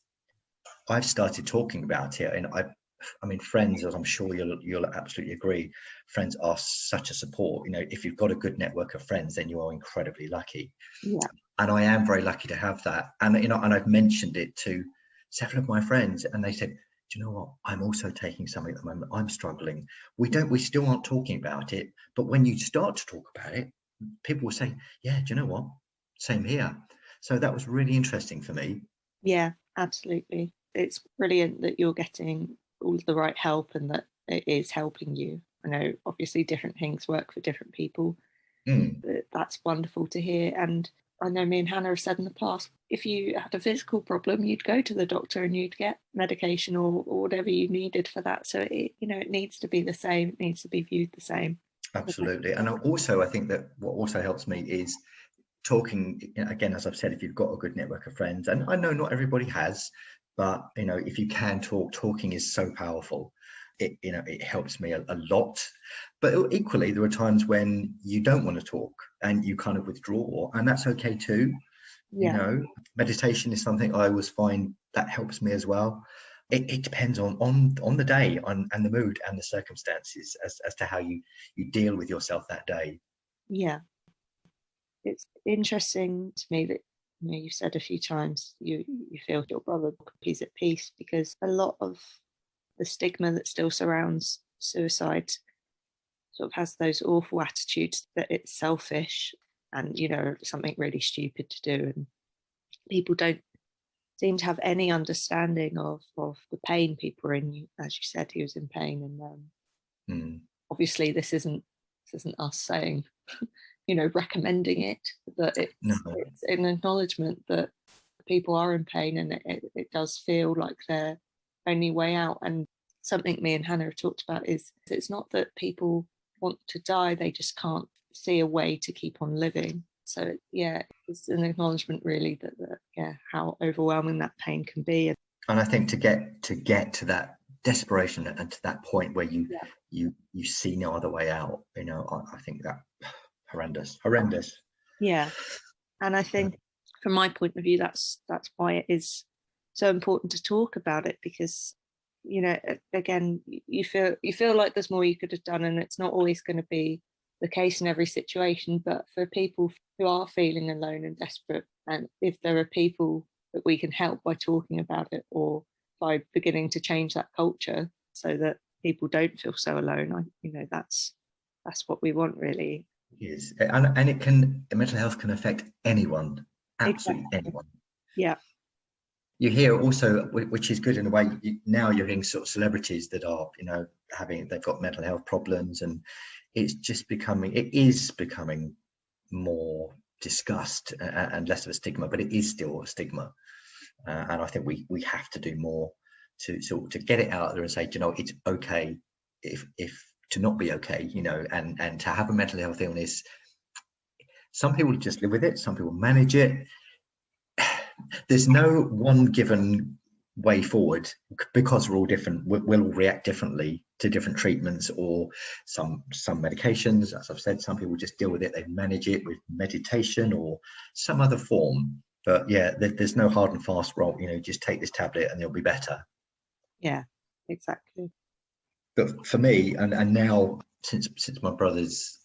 I've started talking about it, and I mean, friends, as I'm sure you'll absolutely agree, friends are such a support. If you've got a good network of friends, then you are incredibly lucky. Yeah. And I am very lucky to have that. And and I've mentioned it to several of my friends, and they said, do you know what? I'm also taking something at the moment. I'm struggling. We still aren't talking about it, but when you start to talk about it, people will say, yeah, do you know what? Same here. So that was really interesting for me. Yeah, absolutely. It's brilliant that you're getting all the right help and that it is helping you. I know obviously different things work for different people, but that's wonderful to hear. And I know me and Hannah have said in the past, if you had a physical problem, you'd go to the doctor and you'd get medication or whatever you needed for that. So it needs to be the same. It needs to be viewed the same. Absolutely. And also, I think that what also helps me is talking, again, as I've said, if you've got a good network of friends, and I know not everybody has, but if you can talking is so powerful. It helps me a lot. But equally, there are times when you don't want to talk and you kind of withdraw, and that's okay too. Yeah. Meditation is something I always find that helps me as well. It depends on the day, and the mood and the circumstances as to how you deal with yourself that day. Yeah. It's interesting to me that you said a few times you feel your brother is at peace, because a lot of the stigma that still surrounds suicide sort of has those awful attitudes that it's selfish and something really stupid to do, and people don't seem to have any understanding of the pain people are in. As you said, he was in pain, and obviously this isn't us saying recommending it, but it's an acknowledgement that people are in pain, and it does feel like their only way out. And something me and Hannah have talked about is it's not that people want to die, they just can't see a way to keep on living. So yeah, it's an acknowledgement really that how overwhelming that pain can be. And I think to get to that desperation and to that point where you see no other way out, I think that horrendous. Yeah. And I think from my point of view, that's why it is so important to talk about it, because again, you feel like there's more you could have done, and it's not always going to be the case in every situation. But for people who are feeling alone and desperate, and if there are people that we can help by talking about it, or by beginning to change that culture so that people don't feel so alone, that's what we want really. Yes, and mental health can affect anyone, absolutely anyone. Yeah. You hear also, which is good in a way, now you're hearing sort of celebrities that are, they've got mental health problems, and it is becoming more discussed and less of a stigma, but it is still a stigma. And I think we have to do more to get it out there and say, it's okay if to not be okay, and to have a mental health illness. Some people just live with it, some people manage it. There's no one given way forward, because we're all different. We'll all react differently to different treatments or some medications. As I've said, some people just deal with it, they manage it with meditation or some other form. But yeah, there's no hard and fast rule, just take this tablet and it'll be better. Yeah, exactly. But for me, and now since my brother's,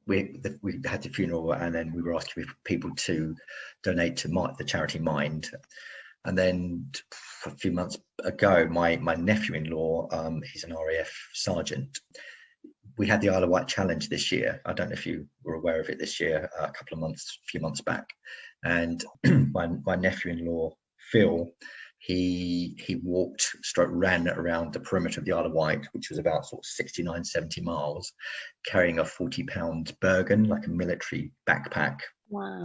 we had the funeral, and then we were asking people to donate to the charity Mind. And then a few months ago, my nephew-in-law, he's an RAF sergeant. We had the Isle of Wight challenge this year. I don't know if you were aware of it this year, a few months back. And my nephew-in-law, Phil, he ran around the perimeter of the Isle of Wight, which was about sort of 69, 70 miles, carrying a 40-pound Bergen, like a military backpack. Wow.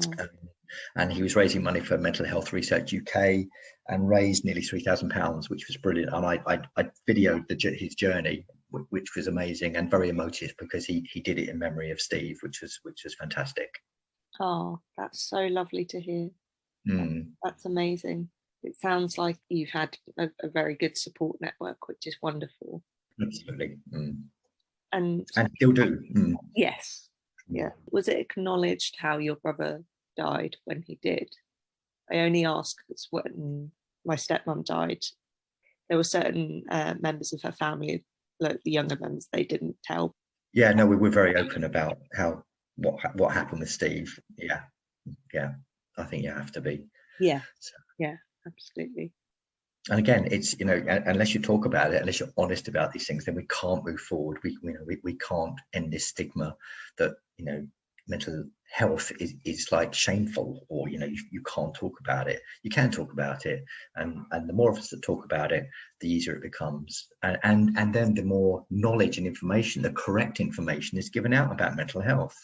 And he was raising money for Mental Health Research UK, and raised nearly £3,000, which was brilliant. And I videoed his journey, which was amazing and very emotive, because he did it in memory of Steve, which was fantastic. Oh, that's so lovely to hear. That's amazing. It sounds like you've had a very good support network, which is wonderful. Absolutely. And still do. Yes. Yeah. Was it acknowledged how your brother died when he did? I only ask because when my stepmom died, there were certain members of her family, like the younger members, they didn't tell. Yeah, no, we were very open about what happened with Steve. Yeah. I think you have to be. Yeah. Yeah, absolutely. And again, it's, unless you talk about it, unless you're honest about these things, then we can't move forward. We can't end this stigma that, mental health is like shameful, or, you can't talk about it. You can talk about it. And the more of us that talk about it, the easier it becomes. And then the more knowledge and information, the correct information, is given out about mental health.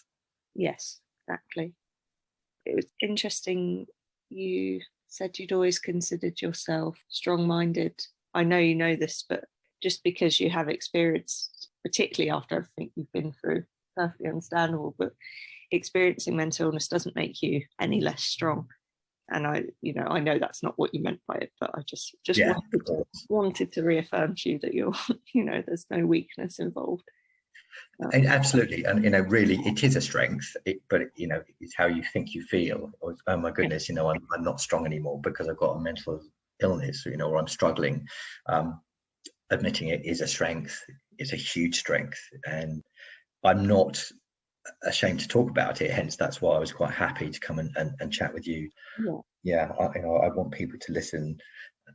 Yes, exactly. It was interesting. You said you'd always considered yourself strong-minded. I know you know this, but just because you have experienced, particularly after everything you've been through, perfectly understandable, but experiencing mental illness doesn't make you any less strong. And I know that's not what you meant by it, but I just wanted to reaffirm to you that you're, there's no weakness involved. Absolutely. And really, it is a strength, but it's how you think you feel. Oh my goodness, I'm not strong anymore because I've got a mental illness, or I'm struggling. Admitting it is a strength. It's a huge strength, and I'm not ashamed to talk about it. Hence, that's why I was quite happy to come and chat with you. I want people to listen,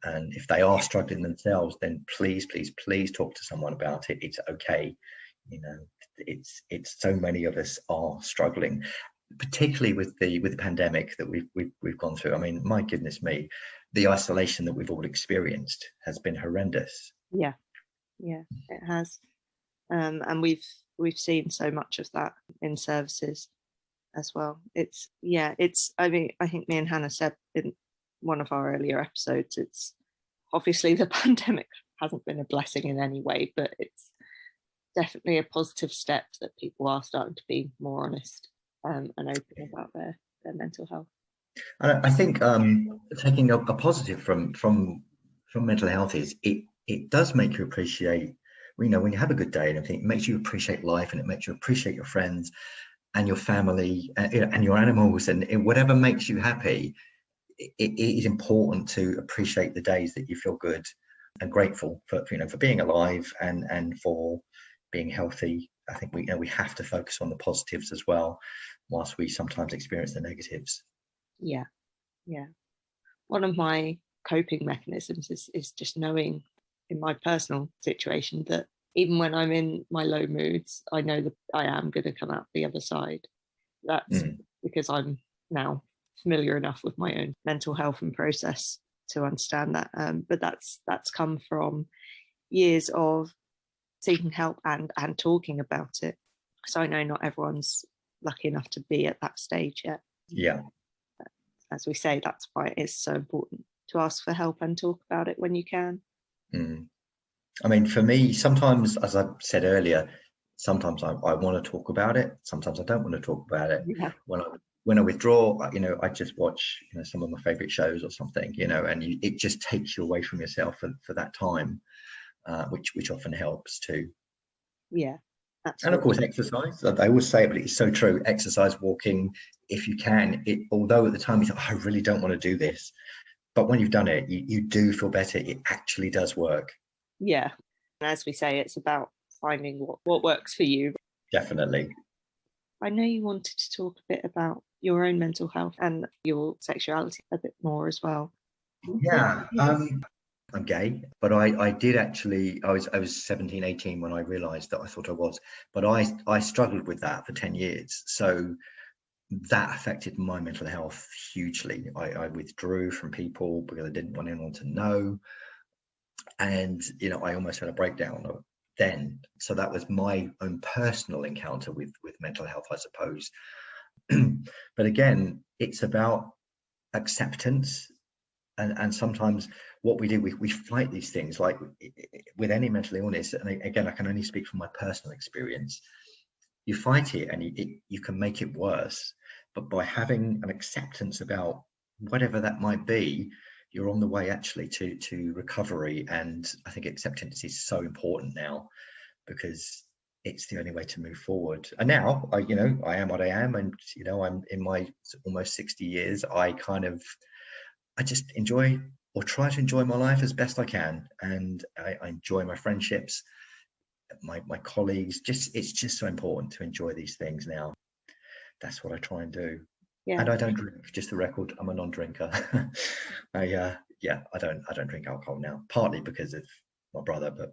and if they are struggling themselves, then please talk to someone about it. It's okay. It's so many of us are struggling, particularly with the pandemic that we've gone through. I mean, my goodness me, the isolation that we've all experienced has been horrendous. Yeah, it has. And we've seen so much of that in services as well. I think me and Hannah said in one of our earlier episodes, it's obviously the pandemic hasn't been a blessing in any way, but it's definitely a positive step that people are starting to be more honest and open about their mental health. And I think taking a positive from mental health is it does make you appreciate, when you have a good day and everything, it makes you appreciate life, and it makes you appreciate your friends and your family and your animals, and whatever makes you happy. It is important to appreciate the days that you feel good and grateful for being alive and for being healthy. I think we have to focus on the positives as well, whilst we sometimes experience the negatives. Yeah. One of my coping mechanisms is just knowing, in my personal situation, that even when I'm in my low moods, I know that I am going to come out the other side. That's because I'm now familiar enough with my own mental health and process to understand that. But that's come from years of seeking help and talking about it. So I know not everyone's lucky enough to be at that stage yet. Yeah. As we say, that's why it is so important to ask for help and talk about it when you can. I mean, for me, sometimes, as I said earlier, sometimes I want to talk about it. Sometimes I don't want to talk about it. Yeah. When I withdraw, I just watch, some of my favorite shows or something, and it just takes you away from yourself for that time, which often helps too. Yeah. Absolutely. And of course, exercise. I always say it, but it's so true. Exercise, walking, if you can. Although at the time you think, I really don't want to do this, but when you've done it, you do feel better. It actually does work. Yeah. And as we say, it's about finding what works for you. Definitely. I know you wanted to talk a bit about your own mental health and your sexuality a bit more as well. Yeah. I'm gay, but I did actually, I was 17, 18 when I realized that I thought I was, but I struggled with that for 10 years. So that affected my mental health hugely. I withdrew from people because I didn't want anyone to know. And, I almost had a breakdown then. So that was my own personal encounter with mental health, I suppose. But again, it's about acceptance. And sometimes what we do, we fight these things, like with any mental illness. And again, I can only speak from my personal experience. You fight it and you can make it worse. But by having an acceptance about whatever that might be, you're on the way actually to recovery. And I think acceptance is so important now, because it's the only way to move forward. And now I am what I am, and I'm in my almost 60 years. I just enjoy, or try to enjoy, my life as best I can, and I enjoy my friendships, my colleagues. It's just so important to enjoy these things now. That's what I try and do. Yeah. And I don't drink. Just the record, I'm a non-drinker. I don't drink alcohol now, partly because of my brother, but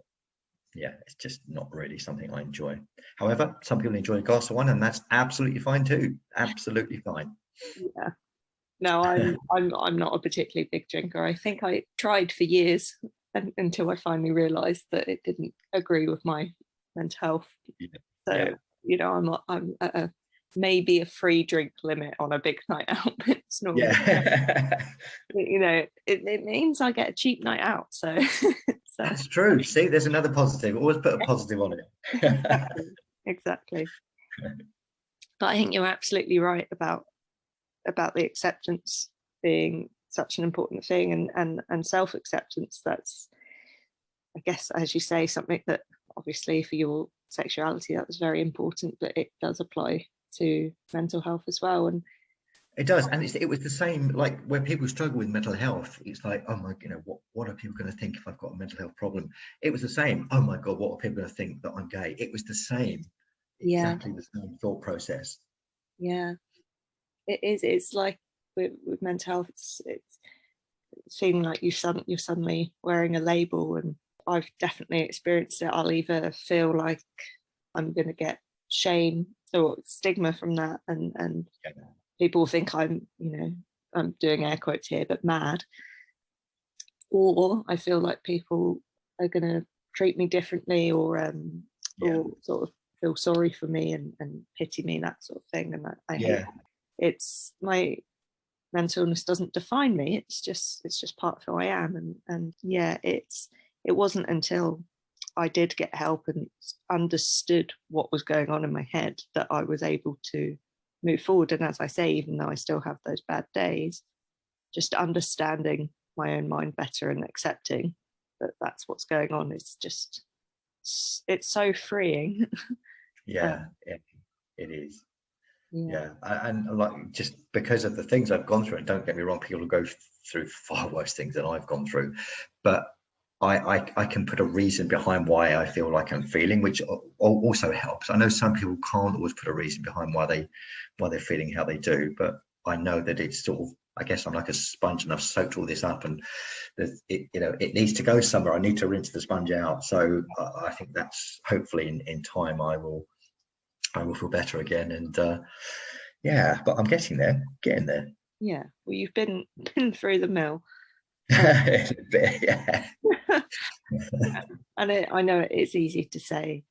yeah, it's just not really something I enjoy. However, some people enjoy a glass of wine, and that's absolutely fine too. Absolutely fine. Yeah. No, I'm not a particularly big drinker. I think I tried for years until I finally realised that it didn't agree with my mental health. Yeah. So I'm at a maybe a free drink limit on a big night out. It's not. Yeah. It means I get a cheap night out. So That's true. See, there's another positive. Always put a positive on it. Exactly. But I think you're absolutely right about the acceptance being such an important thing, and self-acceptance. That's, I guess, as you say, something that obviously for your sexuality that was very important, but it does apply to mental health as well. And it does. And it was the same, like when people struggle with mental health, it's like, oh my, what are people going to think if I've got a mental health problem? It was the same. Oh my God, what are people going to think that I'm gay? It was the same. Yeah. Exactly the same thought process. Yeah, it is. It's like with mental health, it's feeling like you're suddenly wearing a label, and I've definitely experienced it. I'll either feel like I'm going to get shame or stigma from that, and people think I'm doing air quotes here, but mad, or I feel like people are going to treat me differently, or sort of feel sorry for me and pity me, that sort of thing. And I hate that. It's my mental illness doesn't define me. It's just part of who I am. And yeah, it wasn't until I did get help and understood what was going on in my head that I was able to move forward. And as I say, even though I still have those bad days, just understanding my own mind better and accepting that that's what's going on, it's so freeing. Yeah, it is. Yeah. And like, just because of the things I've gone through, and don't get me wrong, people go through far worse things than I've gone through, but I can put a reason behind why I feel like I'm feeling, which also helps. I know some people can't always put a reason behind why they're feeling how they do, but I know that it's sort of, I guess I'm like a sponge, and I've soaked all this up, and it needs to go somewhere. I need to rinse the sponge out. So I think that's hopefully in time I will feel better again. And but I'm getting there. Yeah, well, you've been through the mill. Yeah. And I know it's easy to say,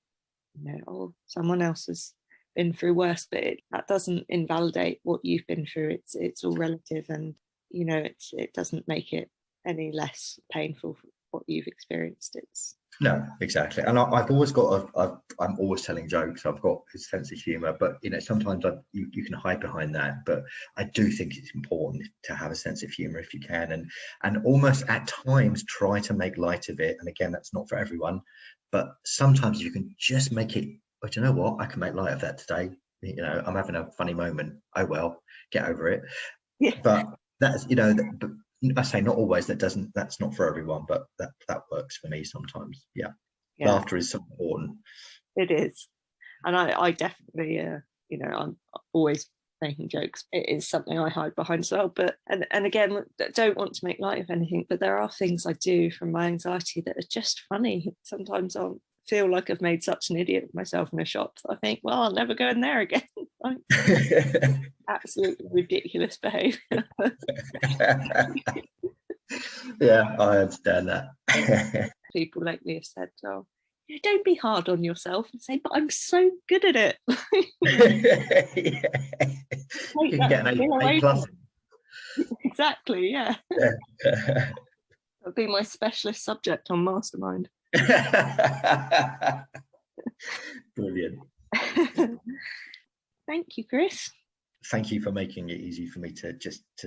oh, someone else has been through worse, but that doesn't invalidate what you've been through. It's all relative, and it doesn't make it any less painful for what you've experienced. No, exactly. And I've always got I'm always telling jokes. I've got a sense of humor, but sometimes you can hide behind that. But I do think it's important to have a sense of humor if you can, and almost at times try to make light of it. And again, that's not for everyone, but sometimes you can just make it, oh, do you know what? I can make light of that today. I'm having a funny moment. Oh well, get over it. Yeah. But that's but I say not always. That's not for everyone, but that works for me sometimes. Yeah. Laughter is so important. It is, and I definitely I'm always making jokes. It is something I hide behind as well, but and again, don't want to make light of anything, but there are things I do from my anxiety that are just funny. Sometimes I'll feel like I've made such an idiot of myself in a shop that I think, well, I'll never go in there again. Like, absolutely ridiculous behaviour. Yeah, I understand that. People lately have said, oh, don't be hard on yourself, and say, but I'm so good at it. Yeah. You can get an A+. Exactly, yeah. That'll be my specialist subject on Mastermind. Brilliant. Thank you, Chris. Thank you for making it easy for me to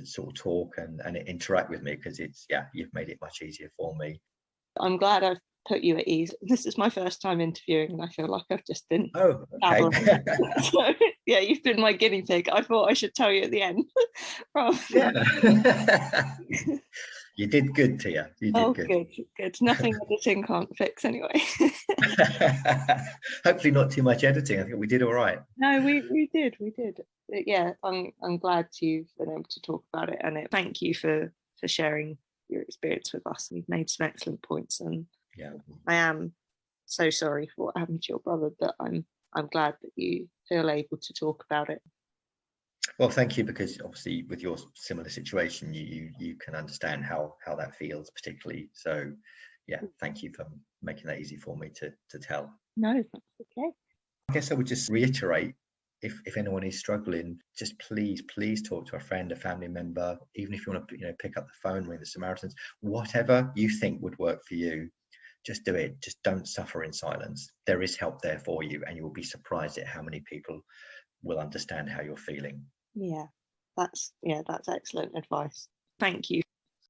sort of talk and interact with me, because you've made it much easier for me. I'm glad I've put you at ease. This is my first time interviewing, and I feel like I've just been okay. So yeah, you've been my guinea pig. I thought I should tell you at the end. Yeah. You did good, Tia. You did good. Nothing editing can't fix anyway. Hopefully not too much editing. I think we did all right. No, we did. Yeah, I'm glad you've been able to talk about it, and thank you for sharing your experience with us. You've made some excellent points, and yeah, I am so sorry for what happened to your brother, but I'm glad that you feel able to talk about it. Well, thank you, because obviously with your similar situation, you can understand how that feels particularly. So yeah, thank you for making that easy for me to tell. No, that's okay. I guess I would just reiterate, if anyone is struggling, just please talk to a friend, a family member, even if you want to pick up the phone, ring the Samaritans, whatever you think would work for you. Just do it. Just don't suffer in silence. There is help there for you, and you will be surprised at how many people will understand how you're feeling. Yeah, that's excellent advice. Thank you.